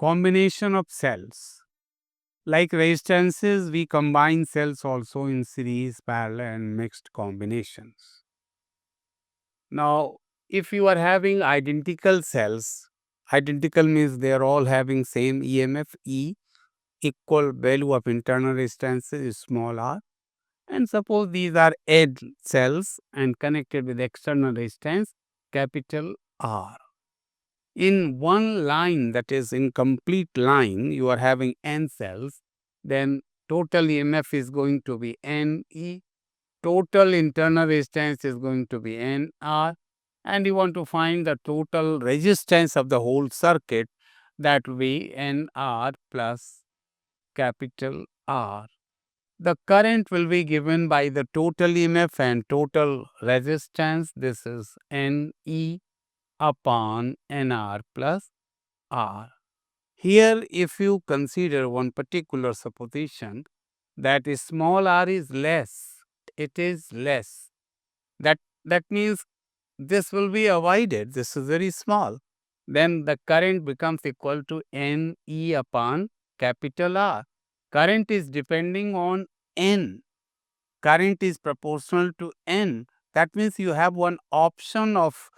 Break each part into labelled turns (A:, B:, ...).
A: combination of cells. Like resistances, we combine cells also in series, parallel, and mixed combinations. Now, if you are having identical cells, identical means they are all having same EMF E, equal value of internal resistance is small r, and suppose these are N cells and connected with external resistance capital R. In one line, that is in complete line, you are having N cells, then total EMF is going to be NE, total internal resistance is going to be NR, and you want to find the total resistance of the whole circuit, that will be NR plus capital R. The current will be given by the total EMF and total resistance. This is NE upon NR plus R. Here, if you consider one particular supposition that is small r is less, it is less. That means this will be avoided. This is very small. Then the current becomes equal to NE upon capital R. Current is depending on N. Current is proportional to N. That means you have one option of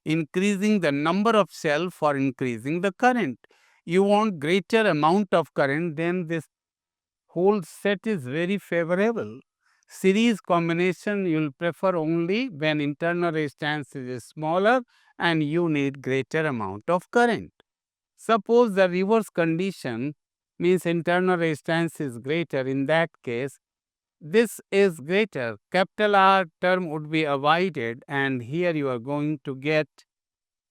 A: increasing the number of cells for increasing the current. You want greater amount of current, then this whole set is very favorable. Series combination you will prefer only when internal resistance is smaller and you need greater amount of current. Suppose the reverse condition means internal resistance is greater. In that case, this is greater. Capital R term would be avoided, and here you are going to get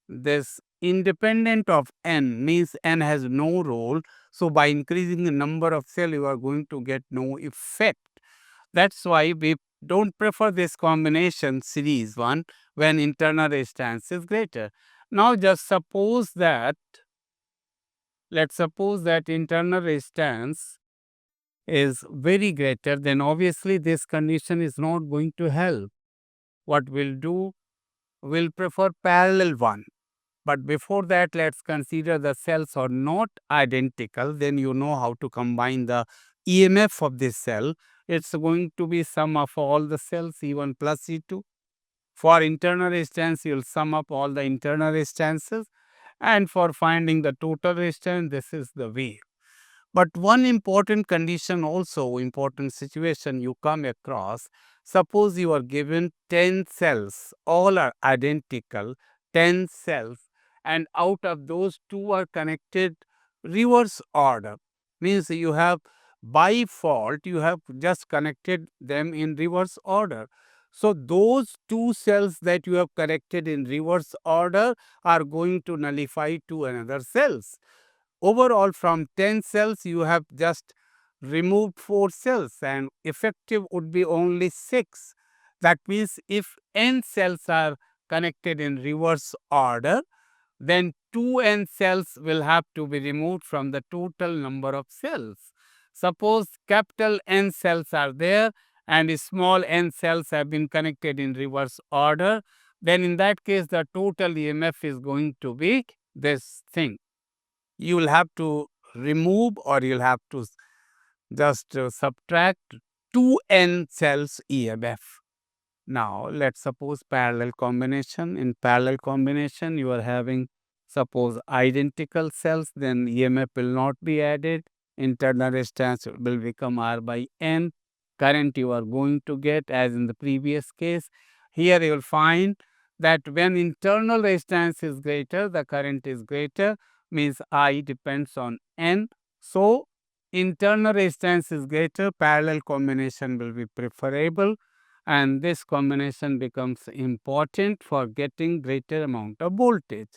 A: this independent of N, means N has no role. So by increasing the number of cells, you are going to get no effect. That's why we don't prefer this combination series one when internal resistance is greater. Now just suppose that, let's suppose that internal resistance is very greater, then obviously this condition is not going to help. What we'll do, we'll prefer parallel one. But before that, let's consider the cells are not identical. Then you know how to combine the EMF of this cell. It's going to be sum of all the cells, E1 plus E2. For internal resistance, you'll sum up all the internal resistances. And for finding the total resistance, this is the way. But one important condition also, important situation you come across, suppose you are given 10 cells, all are identical, 10 cells, and out of those 2 are connected reverse order. Means you have by fault, you have just connected them in reverse order. So those 2 cells that you have connected in reverse order are going to nullify 2 another cells. Overall, from 10 cells, you have just removed 4 cells, and effective would be only 6. That means if n cells are connected in reverse order, then 2n cells will have to be removed from the total number of cells. Suppose capital N cells are there and small n cells have been connected in reverse order, then in that case the total EMF is going to be this thing. You will have to remove, or you'll have to just subtract 2n cells EMF. Now, let's suppose parallel combination. In parallel combination, you are having suppose identical cells, then EMF will not be added. Internal resistance will become R by N. Current you are going to get as in the previous case. Here you will find that when internal resistance is greater, the current is greater, means I depends on N. So, internal resistance is greater, parallel combination will be preferable, and this combination becomes important for getting greater amount of voltage.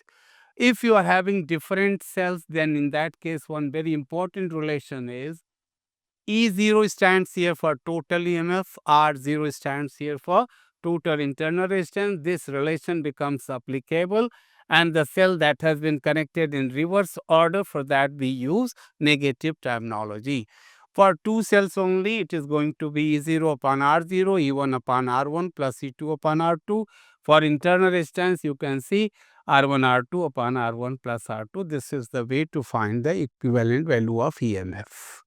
A: If you are having different cells, then in that case one very important relation is E0 stands here for total EMF, R0 stands here for total internal resistance. This relation becomes applicable, and the cell that has been connected in reverse order, for that we use negative terminology. For 2 cells only, it is going to be E0 upon R0, E1 upon R1 plus E2 upon R2. For internal resistance, you can see R1 R2 upon R1 plus R2. This is the way to find the equivalent value of EMF.